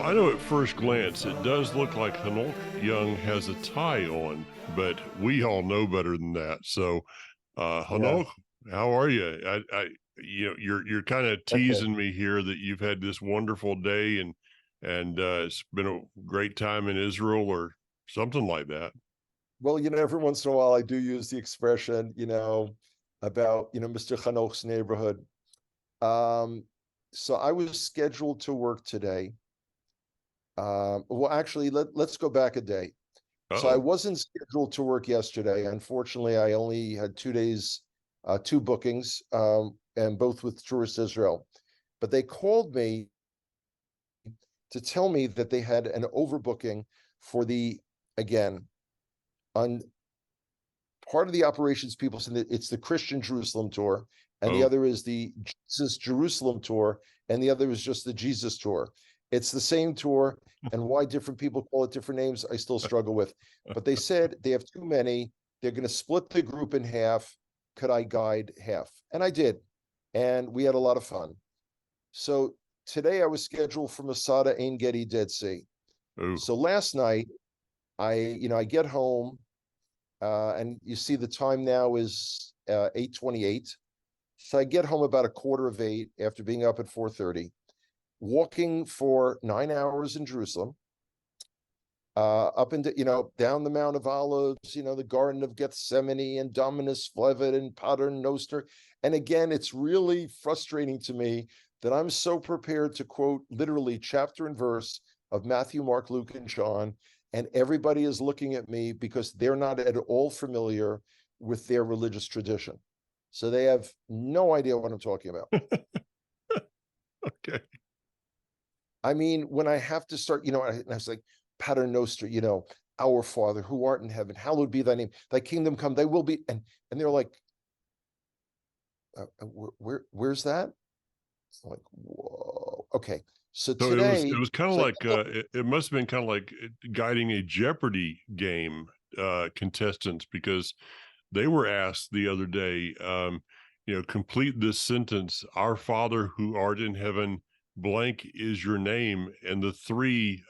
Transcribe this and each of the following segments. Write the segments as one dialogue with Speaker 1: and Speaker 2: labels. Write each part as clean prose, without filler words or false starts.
Speaker 1: I know at first glance it does look like Hanok Young has a tie on, but we all know better than that. So,
Speaker 2: Yeah.
Speaker 1: Hanok, how are you? You're kind of
Speaker 2: Okay.
Speaker 1: teasing me here that you've had this wonderful day and it's been a great time in Israel or something like that.
Speaker 2: Well, every once in a while I do use the expression, about, Mr. Chanoch's neighborhood. Um, so I was scheduled to work today. Well, actually, let's go back a day. So I
Speaker 1: Uh-oh.
Speaker 2: wasn't scheduled to work yesterday. Unfortunately, I only had 2 days, two bookings, and both with Tourist Israel. But they called me to tell me that they had an overbooking for again, on part of the operations people said that it's the Christian Jerusalem tour, and the
Speaker 1: Oh,
Speaker 2: other is the Jesus Jerusalem tour, and the other is just the Jesus tour. It's the same tour, and why different people call it different names, I still struggle with. But they said they have too many. They're going to split the group in half. Could I guide half? And I did, and we had a lot of fun. So today I was scheduled for Masada Ein Gedi Dead Sea.
Speaker 1: oh.
Speaker 2: So last night I get home, and you see the time now is 8:28. So I get home about a quarter of 8 after being up at 4:30, walking for 9 hours in Jerusalem, up into, down the Mount of Olives, the Garden of Gethsemane and Dominus Flevit and Pater Noster. And again, it's really frustrating to me that I'm so prepared to quote literally chapter and verse of Matthew, Mark, Luke, and John, and everybody is looking at me because they're not at all familiar with their religious tradition. So they have no idea what I'm talking about.
Speaker 1: Okay.
Speaker 2: I mean, when I have to start, I was like, Pater Noster, our Father who art in heaven, hallowed be thy name, thy kingdom come, thy will be. And they're like, where's that? I'm like, whoa. Okay. So
Speaker 1: So it
Speaker 2: today,
Speaker 1: was kind of
Speaker 2: it's like,
Speaker 1: like it must have been kind of like guiding a Jeopardy game contestants because they were asked the other day, complete this sentence: "Our Father who art in heaven, blank is your name." And the three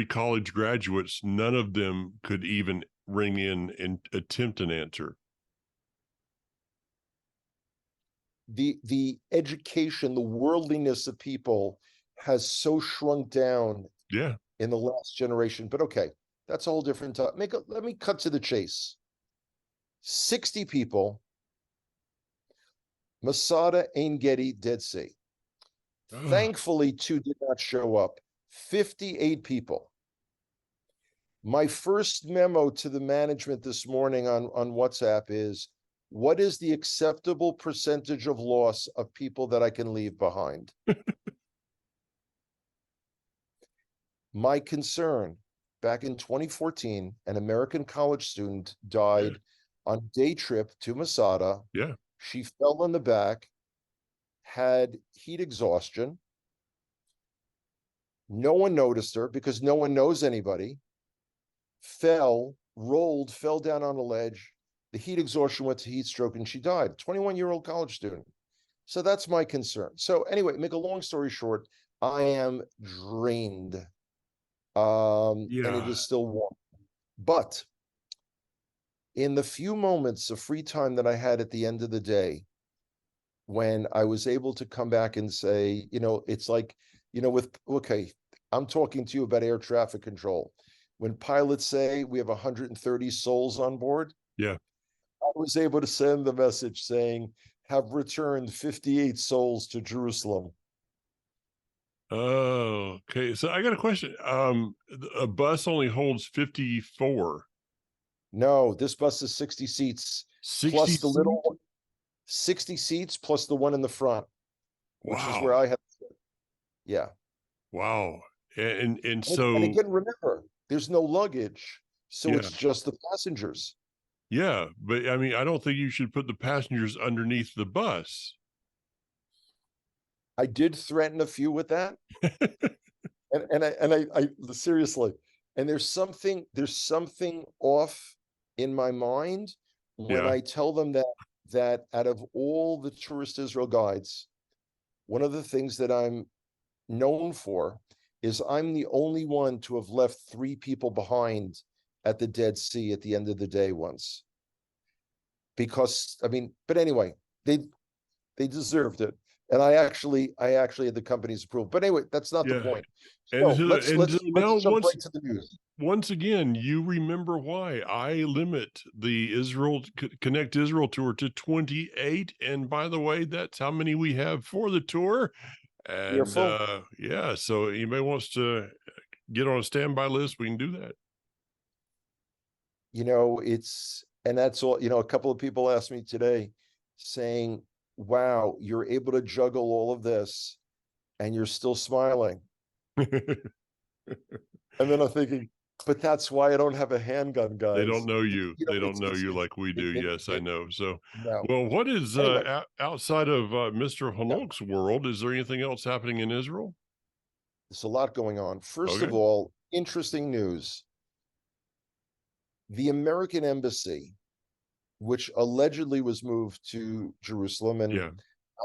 Speaker 1: college graduates, none of them could even ring in and attempt an answer.
Speaker 2: the education, the worldliness of people has so shrunk down
Speaker 1: Yeah.
Speaker 2: in the last generation. But okay, that's a whole different time. Let me cut to the chase. 60 people, Masada Ein Gedi Dead Sea.
Speaker 1: Oh,
Speaker 2: Thankfully, two did not show up. 58 people. My first memo to the management this morning on WhatsApp is, what is the acceptable percentage of loss of people that I can leave behind? My concern, back in 2014, an American college student
Speaker 1: yeah,
Speaker 2: died on day trip to Masada.
Speaker 1: yeah.
Speaker 2: She fell on the back, had heat exhaustion. No one noticed her because no one knows anybody. Fell, rolled, fell down on a ledge. The heat exhaustion went to heat stroke and she died. 21-year-old college student. So that's my concern. So anyway, make a long story short, I am drained. And it
Speaker 1: Yeah.
Speaker 2: is still warm. But in the few moments of free time that I had at the end of the day, when I was able to come back and say, it's like, okay, I'm talking to you about air traffic control. When pilots say we have 130 souls on board,
Speaker 1: Yeah.
Speaker 2: I was able to send the message saying, have returned 58 souls to Jerusalem.
Speaker 1: Oh, okay. So I got a question. A bus only holds 54,
Speaker 2: No, this bus is 60 seats
Speaker 1: 60
Speaker 2: plus the
Speaker 1: seats.
Speaker 2: little 60 seats plus the one in the front, which is where
Speaker 1: Wow.
Speaker 2: I have. Yeah.
Speaker 1: Wow. And
Speaker 2: And
Speaker 1: so,
Speaker 2: again, remember, there's no luggage, so
Speaker 1: yeah.
Speaker 2: it's just the passengers.
Speaker 1: Yeah. But I mean, I don't think you should put the passengers underneath the bus.
Speaker 2: I did threaten a few with that, I seriously, and there's something off in my mind when
Speaker 1: Yeah.
Speaker 2: I tell them that out of all the tourist Israel guides, one of the things that I'm known for is I'm the only one to have left 3 people behind at the Dead Sea at the end of the day once. Because I mean, but anyway, they deserved it. And I actually had the company's approval. But anyway, that's not the
Speaker 1: Yeah.
Speaker 2: point.
Speaker 1: And
Speaker 2: So
Speaker 1: so,
Speaker 2: let's
Speaker 1: and so
Speaker 2: let's
Speaker 1: now
Speaker 2: let's jump right to the news.
Speaker 1: once again, you remember why I limit the Connect Israel tour to 28. And by the way, that's how many we have for the tour. And
Speaker 2: Careful.
Speaker 1: yeah, so anybody wants to get on a standby list, we can do that.
Speaker 2: It's and that's all, a couple of people asked me today saying, wow, you're able to juggle all of this and you're still smiling. And then I'm thinking, but that's why I don't have a handgun,
Speaker 1: They don't
Speaker 2: guys.
Speaker 1: know you. They don't know
Speaker 2: It's
Speaker 1: you like we do.
Speaker 2: it,
Speaker 1: Yes, I
Speaker 2: it,
Speaker 1: know. So,
Speaker 2: no.
Speaker 1: well, what is
Speaker 2: Anyway,
Speaker 1: outside of Mr.
Speaker 2: yeah,
Speaker 1: Hanok's world? Is there anything else happening in Israel?
Speaker 2: there's a lot going on. First of
Speaker 1: Okay.
Speaker 2: all, interesting news. The American embassy, which allegedly was moved to Jerusalem, and
Speaker 1: Yeah.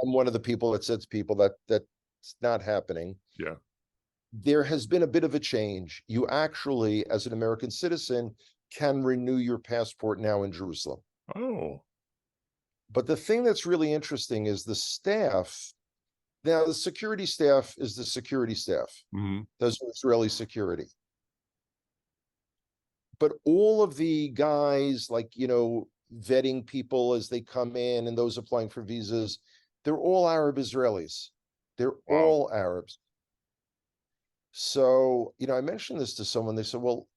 Speaker 2: I'm one of the people that says people that's not happening.
Speaker 1: Yeah.
Speaker 2: There has been a bit of a change. You actually, as an American citizen, can renew your passport now in Jerusalem.
Speaker 1: Oh.
Speaker 2: But the thing that's really interesting is the staff. Now, the security staff is the security staff.
Speaker 1: Hmm.
Speaker 2: Those are Israeli security. But all of the guys, like, vetting people as they come in and those applying for visas, they're all Arab Israelis. They're
Speaker 1: Wow.
Speaker 2: all Arabs. So, I mentioned this to someone. They said, well,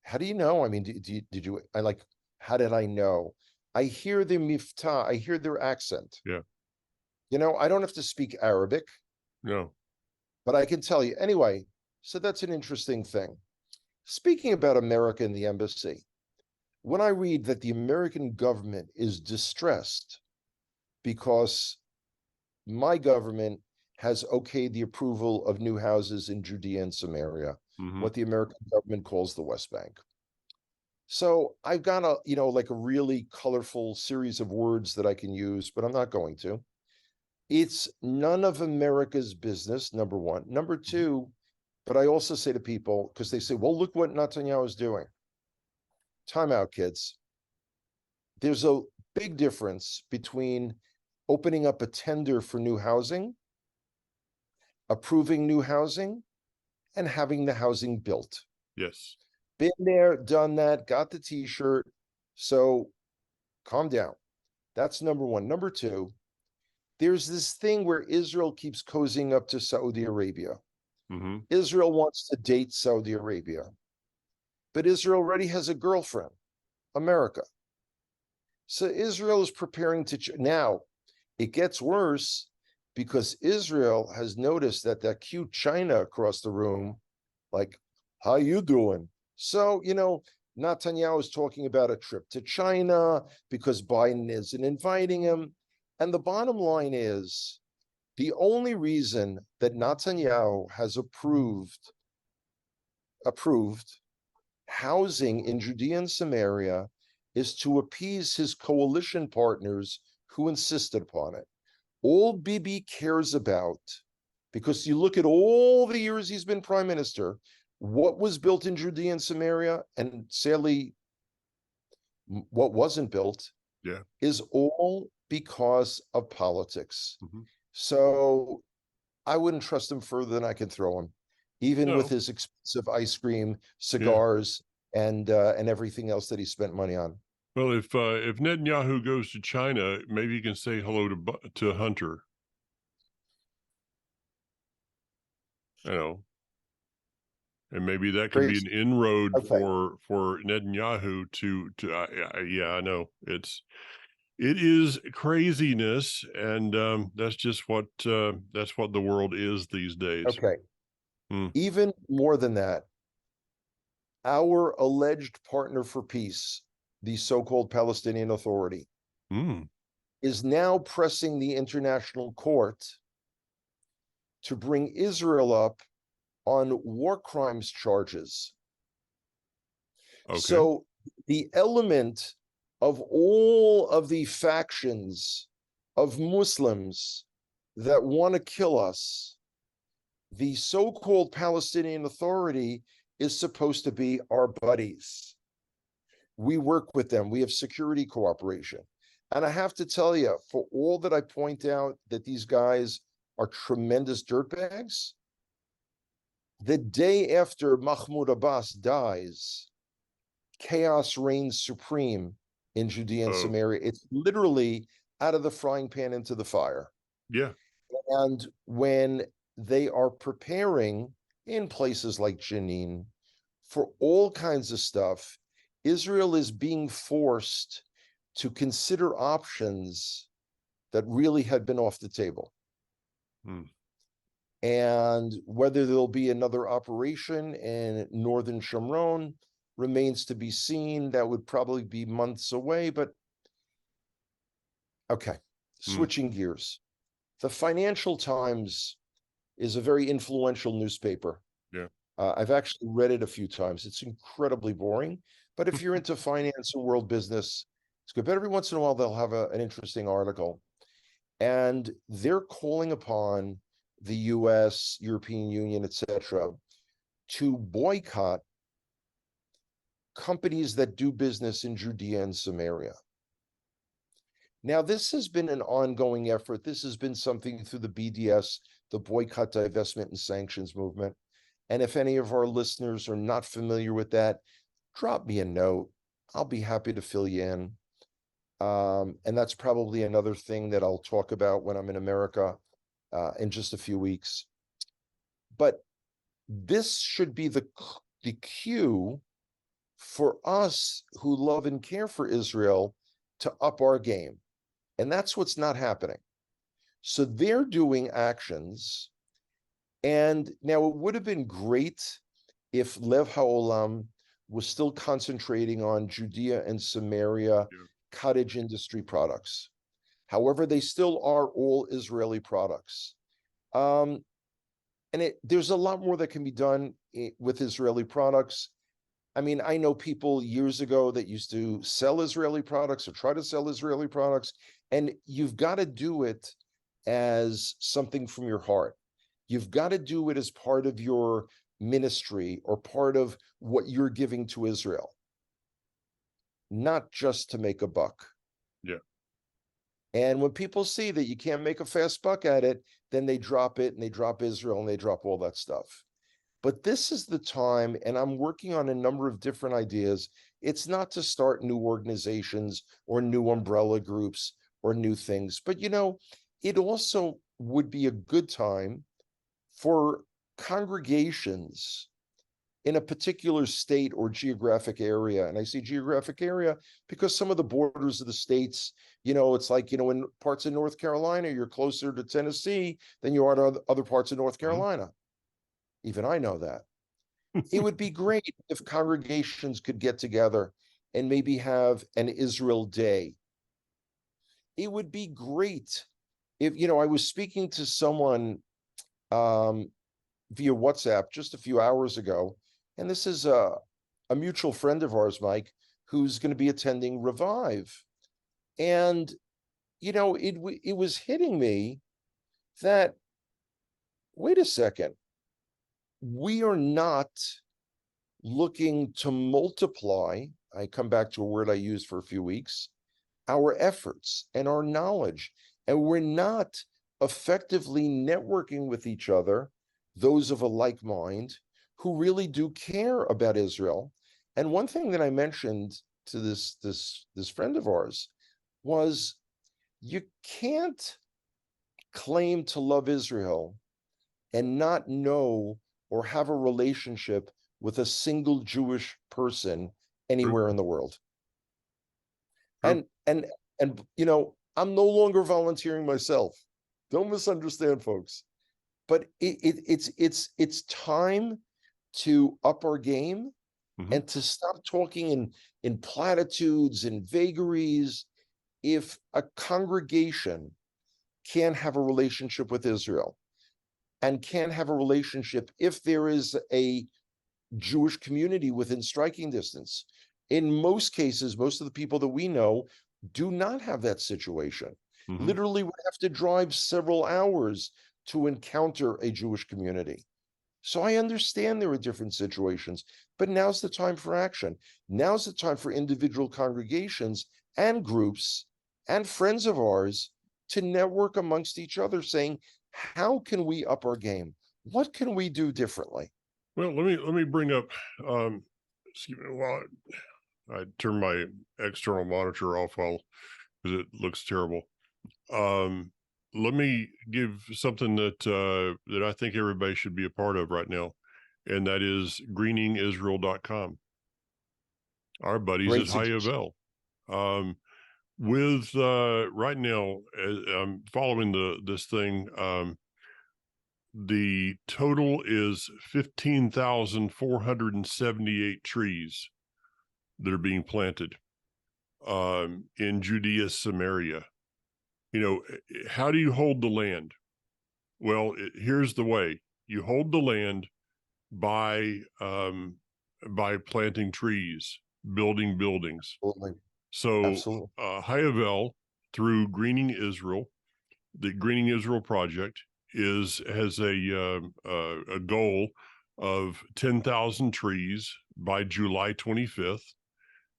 Speaker 2: how do you know? I mean, did you, I like, how did I know? I hear the miftah, I hear their accent.
Speaker 1: Yeah.
Speaker 2: I don't have to speak Arabic,
Speaker 1: No.
Speaker 2: but I can tell you. Anyway, so that's an interesting thing. Speaking about America and the embassy, when I read that the American government is distressed because my government has okayed the approval of new houses in Judea and Samaria,
Speaker 1: Hmm.
Speaker 2: what the American government calls the West Bank. So I've got like a really colorful series of words that I can use, but I'm not going to. It's none of America's business, number one. Number two, but I also say to people, because they say, well, look what Netanyahu is doing. Time out, kids. There's a big difference between opening up a tender for new housing, approving new housing, and having the housing built.
Speaker 1: Yes.
Speaker 2: Been there, done that, got the t-shirt. So calm down. That's number one. Number two, there's this thing where Israel keeps cozying up to Saudi Arabia.
Speaker 1: Hmm.
Speaker 2: Israel wants to date Saudi Arabia, but Israel already has a girlfriend, America. So Israel is preparing to now. It gets worse because Israel has noticed that cute China across the room, like, how you doing? So, Netanyahu is talking about a trip to China because Biden isn't inviting him. And the bottom line is the only reason that Netanyahu has approved housing in Judea and Samaria is to appease his coalition partners who insisted upon it. All Bibi cares about, because you look at all the years he's been prime minister, what was built in Judea and Samaria, and sadly, what wasn't built,
Speaker 1: Yeah.
Speaker 2: is all because of politics.
Speaker 1: Hmm.
Speaker 2: So I wouldn't trust him further than I can throw him, even with
Speaker 1: No.
Speaker 2: his expensive ice cream,
Speaker 1: Yeah.
Speaker 2: cigars, and everything else that he spent money on.
Speaker 1: Well, if Netanyahu goes to China, maybe you can say hello to Hunter. You know, and maybe that could be an
Speaker 2: Crazy.
Speaker 1: inroad
Speaker 2: Okay.
Speaker 1: for Netanyahu to yeah, I know it is craziness, and that's what the world is these days.
Speaker 2: Okay.
Speaker 1: Hmm.
Speaker 2: Even more than that, our alleged partner for peace, the so-called Palestinian Authority,
Speaker 1: Hmm.
Speaker 2: is now pressing the international court to bring Israel up on war crimes charges.
Speaker 1: Okay.
Speaker 2: So the element of all of the factions of Muslims that want to kill us The so-called Palestinian Authority is supposed to be our buddies. We work with them. We have security cooperation. And I have to tell you, for all that I point out that these guys are tremendous dirtbags, the day after Mahmoud Abbas dies, chaos reigns supreme in Judea and
Speaker 1: Oh,
Speaker 2: Samaria. It's literally out of the frying pan into the fire.
Speaker 1: yeah.
Speaker 2: And when they are preparing in places like Jenin for all kinds of stuff, Israel is being forced to consider options that really had been off the table.
Speaker 1: Mm,
Speaker 2: And whether there'll be another operation in northern Shomron remains to be seen. That would probably be months away, but okay.
Speaker 1: mm,
Speaker 2: Switching gears. The Financial Times is a very influential newspaper.
Speaker 1: yeah.
Speaker 2: I've actually read it a few times. It's incredibly boring, but if you're into finance and world business, it's good. But every once in a while, they'll have an interesting article. And they're calling upon the US, European Union, etc., to boycott companies that do business in Judea and Samaria. Now, this has been an ongoing effort. This has been something through the BDS, the Boycott, Divestment, and Sanctions movement. And if any of our listeners are not familiar with that, drop me a note. I'll be happy to fill you in. And that's probably another thing that I'll talk about when I'm in America in just a few weeks. But this should be the cue for us who love and care for Israel to up our game. And that's what's not happening. So they're doing actions. And now it would have been great if Lev HaOlam was still concentrating on Judea and Samaria
Speaker 1: Yeah.
Speaker 2: cottage industry products. However, they still are all Israeli products. And there's a lot more that can be done with Israeli products. I mean, I know people years ago that used to sell Israeli products or try to sell Israeli products, and you've got to do it as something from your heart. You've got to do it as part of your ministry or part of what you're giving to Israel, not just to make a buck.
Speaker 1: Yeah.
Speaker 2: And when people see that you can't make a fast buck at it, then they drop it and they drop Israel and they drop all that stuff. But this is the time, and I'm working on a number of different ideas. It's not to start new organizations or new umbrella groups or new things, but it also would be a good time for congregations in a particular state or geographic area. And I say geographic area because some of the borders of the states, it's like, in parts of North Carolina, you're closer to Tennessee than you are to other parts of North
Speaker 1: Mhm.
Speaker 2: Carolina. Even I know that. It would be great if congregations could get together and maybe have an Israel day. It would be great if, I was speaking to someone via WhatsApp just a few hours ago, and this is a mutual friend of ours, Mike, who's going to be attending Revive. And, it was hitting me that, wait a second, we are not looking to multiply, I come back to a word I used for a few weeks, our efforts and our knowledge. And we're not effectively networking with each other, those of a like mind, who really do care about Israel. And one thing that I mentioned to this friend of ours was, you can't claim to love Israel and not know or have a relationship with a single Jewish person
Speaker 1: True.
Speaker 2: anywhere in the world.
Speaker 1: True.
Speaker 2: And I'm no longer volunteering myself. Don't misunderstand, folks. But it's time to up our game
Speaker 1: Hmm.
Speaker 2: and to stop talking in platitudes and vagaries. If a congregation can have a relationship with Israel and can have a relationship if there is a Jewish community within striking distance. In most cases, most of the people that we know do not have that situation.
Speaker 1: Hmm.
Speaker 2: Literally would have to drive several hours to encounter a Jewish community. So I understand there are different situations, but now's the time for action. Now's the time for individual congregations and groups and friends of ours to network amongst each other, saying, how can we up our game? What can we do differently?
Speaker 1: Well, let me bring up. Excuse me. While I turn my external monitor off, while because it looks terrible. Um, Let me give something that I think everybody should be a part of right now, and that is greeningisrael.com. Our buddies
Speaker 2: Great
Speaker 1: at
Speaker 2: suggestion.
Speaker 1: Hayavel. Um, with right now, I'm following this thing. The total is 15,478 trees that are being planted in Judea, Samaria. How do you hold the land? Well, here's the way: you hold the land by planting trees, building buildings.
Speaker 2: Absolutely.
Speaker 1: So,
Speaker 2: Absolutely.
Speaker 1: Hayavel, through Greening Israel, the Greening Israel project has a goal of 10,000 trees by July 25th,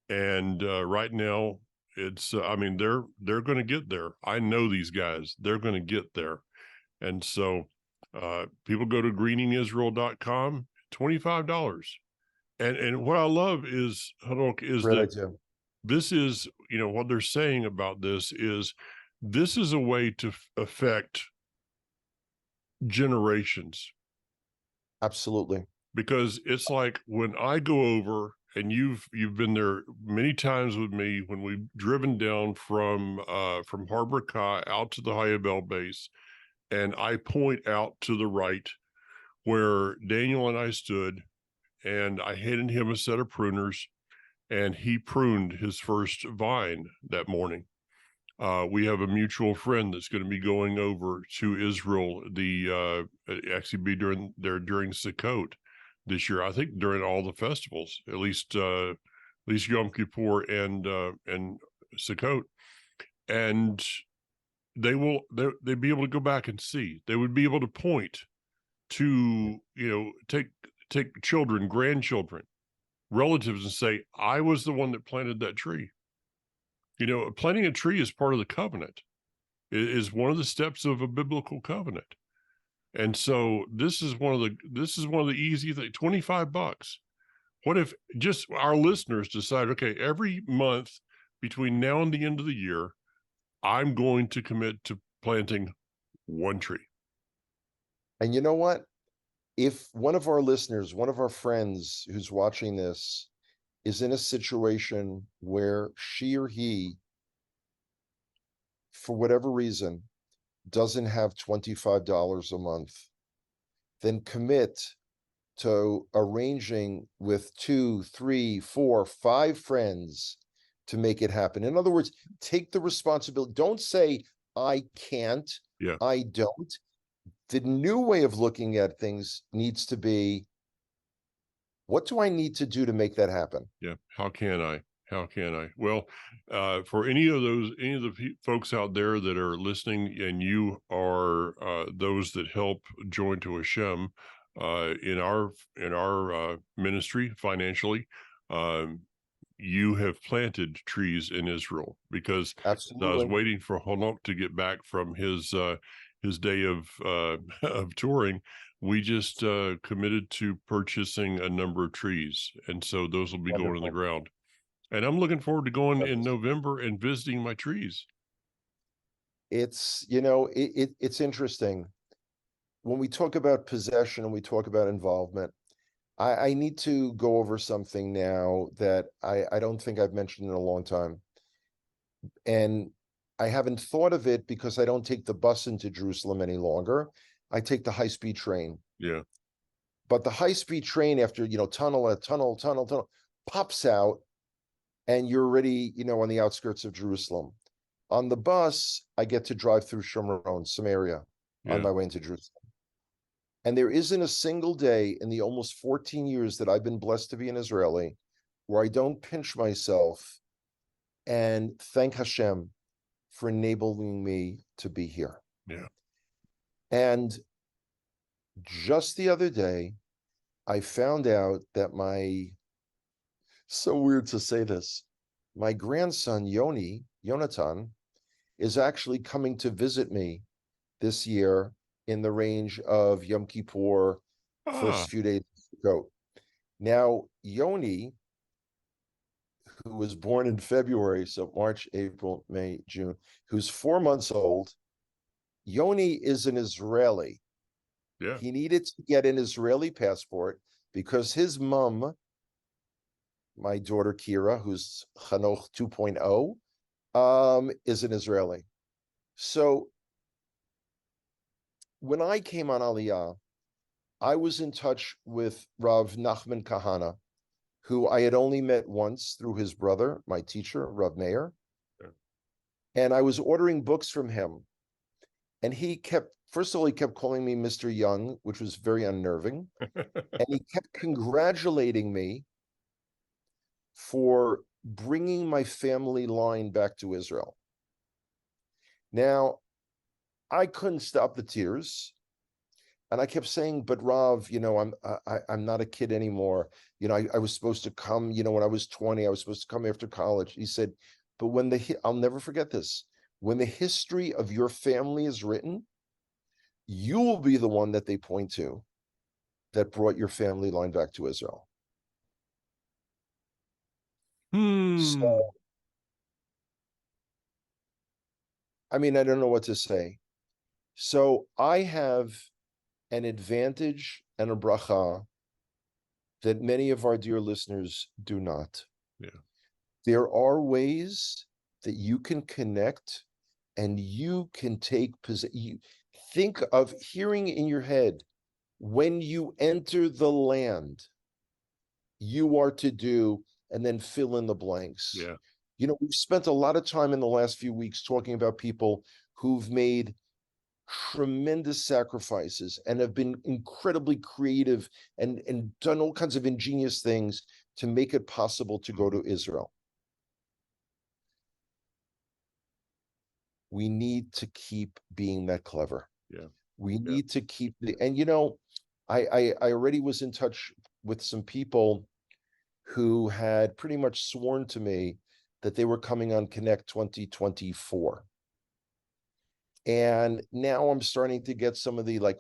Speaker 1: and right now it's I mean they're going to get there. I know these guys; they're going to get there, and so people go to greeningisrael.com, $25. And what I love is, Hanok, is
Speaker 2: Great
Speaker 1: that
Speaker 2: idea.
Speaker 1: this is, what they're saying about this is a way to affect generations,
Speaker 2: Absolutely.
Speaker 1: because it's like when I go over, and you've been there many times with me when we've driven down from Harbor Kai out to the Hayabel base, and I point out to the right where Daniel and I stood, and I handed him a set of pruners, and he pruned his first vine that morning. We have a mutual friend that's going to be going over to Israel. Actually be during Sukkot this year. I think during all the festivals, at least Yom Kippur and Sukkot, and they'd be able to go back and see. They would be able to point to, take children, grandchildren, relatives, and say, I was the one that planted that tree. Planting a tree is part of the covenant. It is one of the steps of a biblical covenant. And so this is one of the easy things, $25. What if just our listeners decide, okay, every month between now and the end of the year, I'm going to commit to planting one tree.
Speaker 2: And you know what? If one of our listeners, one of our friends who's watching this is in a situation where she or he, for whatever reason, doesn't have $25 a month, then commit to arranging with 2, 3, 4, 5 friends to make it happen. In other words, take the responsibility. Don't say, I can't,
Speaker 1: Yeah.
Speaker 2: I don't. The new way of looking at things needs to be, what do I need to do to make that happen?
Speaker 1: Yeah. How can I? How can I? Well, for any of the folks out there that are listening, and you are those that help join to Hashem in our ministry financially, um, you have planted trees in Israel, because as I was
Speaker 2: Absolutely.
Speaker 1: waiting for Honok to get back from his day of of touring. We just committed to purchasing a number of trees, and so those will be going in the
Speaker 2: Wonderful.
Speaker 1: ground. And I'm looking forward to going in
Speaker 2: Wonderful.
Speaker 1: November and visiting my trees.
Speaker 2: It's interesting. When we talk about possession and we talk about involvement, I need to go over something now that I don't think I've mentioned in a long time. And I haven't thought of it because I don't take the bus into Jerusalem any longer. I take the high-speed train.
Speaker 1: Yeah,
Speaker 2: But the high-speed train, after, tunnel, pops out, and you're already, on the outskirts of Jerusalem. On the bus, I get to drive through Shomron, Samaria, on
Speaker 1: yeah,
Speaker 2: my way into Jerusalem. And there isn't a single day in the almost 14 years that I've been blessed to be an Israeli where I don't pinch myself and thank Hashem for enabling me to be here.
Speaker 1: yeah.
Speaker 2: And just the other day, I found out that so weird to say this, my grandson, Yonatan, is actually coming to visit me this year in the range of Yom Kippur,
Speaker 1: Ah,
Speaker 2: first few days ago. Now, Yoni, who was born in February, so March, April, May, June, who's 4 months old, Yoni is an Israeli.
Speaker 1: yeah.
Speaker 2: He needed to get an Israeli passport because his mom, my daughter Kira, who's Chanoch 2.0, is an Israeli. So when I came on Aliyah, I was in touch with Rav Nachman Kahana, who I had only met once through his brother, my teacher, Rav Meir.
Speaker 1: Yeah.
Speaker 2: And I was ordering books from him. And he kept, first of all, he kept calling me Mr. Young, which was very unnerving. And he kept congratulating me for bringing my family line back to Israel. Now, I couldn't stop the tears. And I kept saying, but Rav, I'm not a kid anymore. I was supposed to come, when I was 20, I was supposed to come after college. He said, but I'll never forget this. When the history of your family is written, you will be the one that they point to that brought your family line back to Israel.
Speaker 1: Hmm.
Speaker 2: So, I mean, I don't know what to say. So I have an advantage and a bracha that many of our dear listeners do not.
Speaker 1: Yeah.
Speaker 2: There are ways that you can connect and you can take possession. Think of hearing in your head, when you enter the land, you are to do, and then fill in the blanks.
Speaker 1: Yeah.
Speaker 2: We've spent a lot of time in the last few weeks talking about people who've made tremendous sacrifices and have been incredibly creative and done all kinds of ingenious things to make it possible to go
Speaker 1: Mhm.
Speaker 2: to Israel. We need to keep being that clever.
Speaker 1: Yeah.
Speaker 2: We
Speaker 1: Yeah.
Speaker 2: need to keep and I already was in touch with some people who had pretty much sworn to me that they were coming on Connect 2024. And now I'm starting to get some of the like,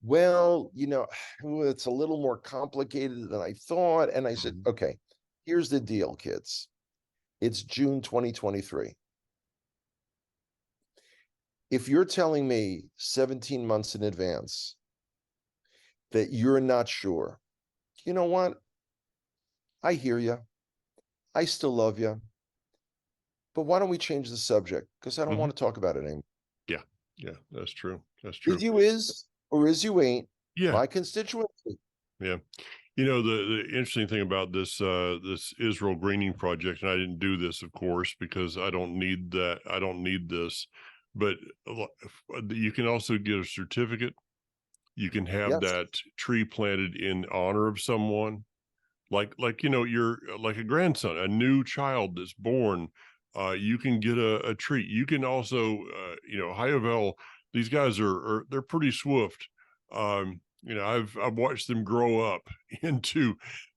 Speaker 2: well, it's a little more complicated than I thought. And I said,
Speaker 1: Mhm.
Speaker 2: okay, here's the deal, kids. It's June 2023. If you're telling me 17 months in advance that you're not sure, you know what? I hear you. I still love you. But why don't we change the subject? Because I don't
Speaker 1: Mhm.
Speaker 2: want to talk about it anymore.
Speaker 1: Yeah. Yeah. That's true. That's
Speaker 2: Is
Speaker 1: true.
Speaker 2: you is or is you ain't
Speaker 1: Yeah.
Speaker 2: my constituency.
Speaker 1: Yeah. The interesting thing about this Israel greening project, and I didn't do this, of course, because I don't need that. I don't need this, but you can also get a certificate. You can have
Speaker 2: Yes.
Speaker 1: that tree planted in honor of someone, like you're like a grandson, a new child that's born. You can get a treat. You can also, Hayavel. These guys they're pretty swift. I've watched them grow up into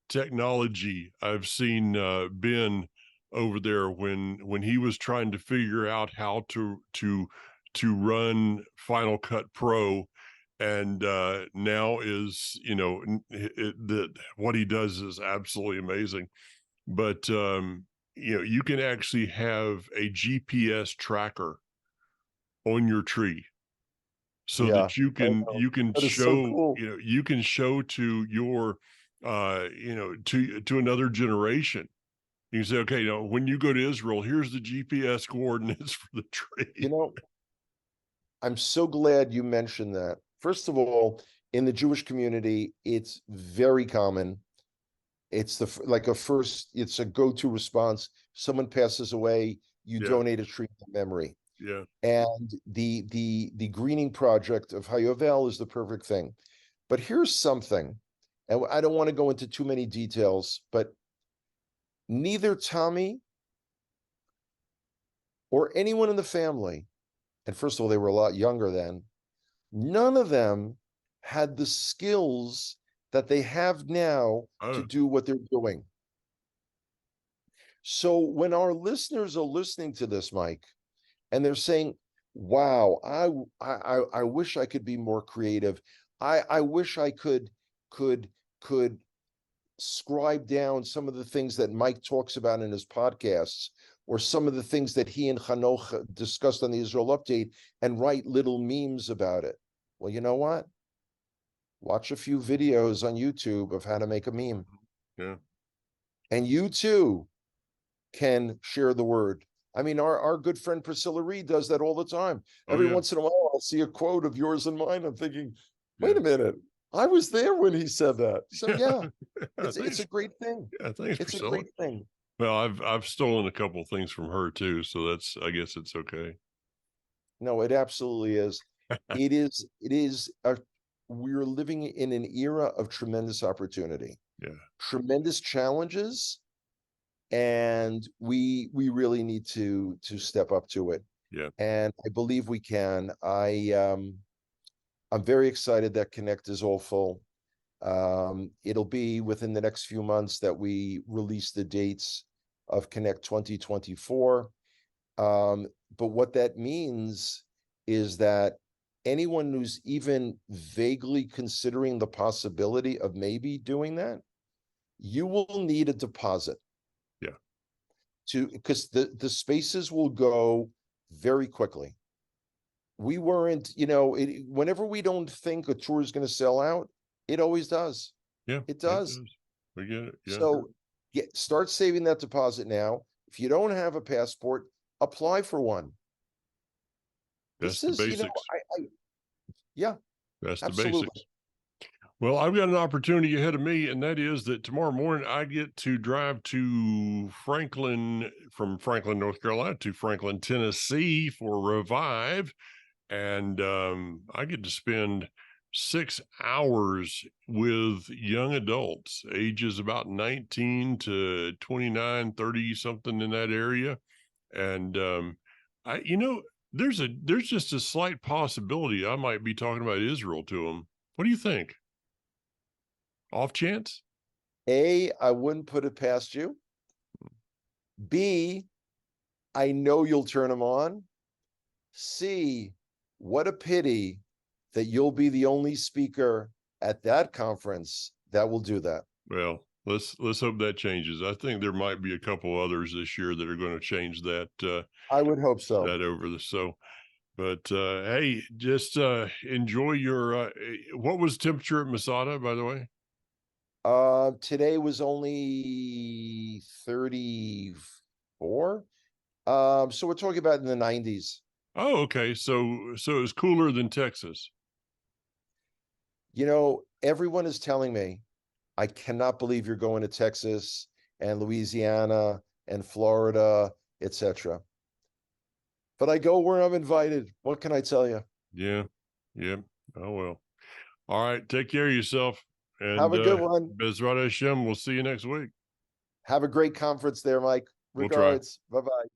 Speaker 1: technology. I've seen Ben over there when he was trying to figure out how to run Final Cut Pro, and now is that what he does is absolutely amazing. But you can actually have a GPS tracker on your tree so
Speaker 2: Yeah.
Speaker 1: that you
Speaker 2: I
Speaker 1: can
Speaker 2: know.
Speaker 1: you can
Speaker 2: That is so
Speaker 1: show
Speaker 2: cool.
Speaker 1: you can show to your to another generation. You can say, okay, when you go to Israel, here's the GPS coordinates for the
Speaker 2: You
Speaker 1: tree.
Speaker 2: know, I'm so glad you mentioned that. First of all, in the Jewish community, it's very common. It's like it's a go-to response. Someone passes away, you
Speaker 1: Yeah,
Speaker 2: donate a tree in memory.
Speaker 1: yeah.
Speaker 2: And the greening project of Hayovel is the perfect thing. But here's something, and I don't want to go into too many details, but neither Tommy or anyone in the family, and first of all, they were a lot younger then, None of them had the skills that they have now to
Speaker 1: Oh,
Speaker 2: do what they're doing. So when our listeners are listening to this, Mike, and they're saying, "Wow, I wish I could be more creative. I wish I could could scribe down some of the things that Mike talks about in his podcasts, or some of the things that he and Hanoch discussed on the Israel Update, and write little memes about it." Well, you know what? Watch a few videos on YouTube of how to make a meme,
Speaker 1: yeah.
Speaker 2: and you too can share the word. I mean, our good friend Priscilla Reed does that all the time.
Speaker 1: Oh,
Speaker 2: Every
Speaker 1: yeah.
Speaker 2: once in a while, I'll see a quote of yours and mine. I'm thinking, wait
Speaker 1: Yeah.
Speaker 2: a minute, I was there when he said that. So
Speaker 1: Yeah.
Speaker 2: yeah, it's
Speaker 1: Thanks.
Speaker 2: a great thing.
Speaker 1: Yeah. Thanks,
Speaker 2: It's a
Speaker 1: Priscilla.
Speaker 2: great thing.
Speaker 1: Well, I've stolen a couple of things from her too, so I guess it's okay.
Speaker 2: No, it absolutely is. It is we're living in an era of tremendous opportunity,
Speaker 1: Yeah.
Speaker 2: tremendous challenges, and we really need to step up to it.
Speaker 1: Yeah.
Speaker 2: And I believe we can. I'm very excited that Connect is all full. It'll be within the next few months that we release the dates of Connect 2024. But what that means is that anyone who's even vaguely considering the possibility of maybe doing that, you will need a deposit
Speaker 1: Yeah.
Speaker 2: to, because the spaces will go very quickly. We weren't, whenever we don't think a tour is going to sell out, it always does.
Speaker 1: Yeah.
Speaker 2: It
Speaker 1: It
Speaker 2: does.
Speaker 1: does. We get it. Yeah.
Speaker 2: So start saving that deposit now. If you don't have a passport, apply for one.
Speaker 1: That's
Speaker 2: This
Speaker 1: the
Speaker 2: is,
Speaker 1: basics.
Speaker 2: yeah,
Speaker 1: That's the
Speaker 2: absolutely.
Speaker 1: basics. Well, I've got an opportunity ahead of me, and that is that tomorrow morning I get to drive to from Franklin, North Carolina to Franklin, Tennessee for Revive. And I get to spend 6 hours with young adults, ages about 19 to 29, 30, something in that area. And I, there's just a slight possibility I might be talking about Israel to them. What do you think? Off chance?
Speaker 2: I wouldn't put it past you. B, I know you'll turn them on. C, what a pity that you'll be the only speaker at that conference that will do that.
Speaker 1: Well, let's hope that changes. I think there might be a couple others this year that are going to change
Speaker 2: I would hope so.
Speaker 1: that over the so. But hey, just enjoy your. What was temperature at Masada, by the way?
Speaker 2: Today was only 34. So we're talking about in the 90s.
Speaker 1: Oh, okay. So it's cooler than Texas.
Speaker 2: Everyone is telling me, I cannot believe you're going to Texas and Louisiana and Florida, etc. But I go where I'm invited. What can I tell you?
Speaker 1: Yeah, yeah. Oh well. All right. Take care of yourself,
Speaker 2: Have
Speaker 1: and
Speaker 2: a good one.
Speaker 1: Bezrat Hashem. We'll see you next week.
Speaker 2: Have a great conference there, Mike.
Speaker 1: We'll try.
Speaker 2: Regards. Bye bye.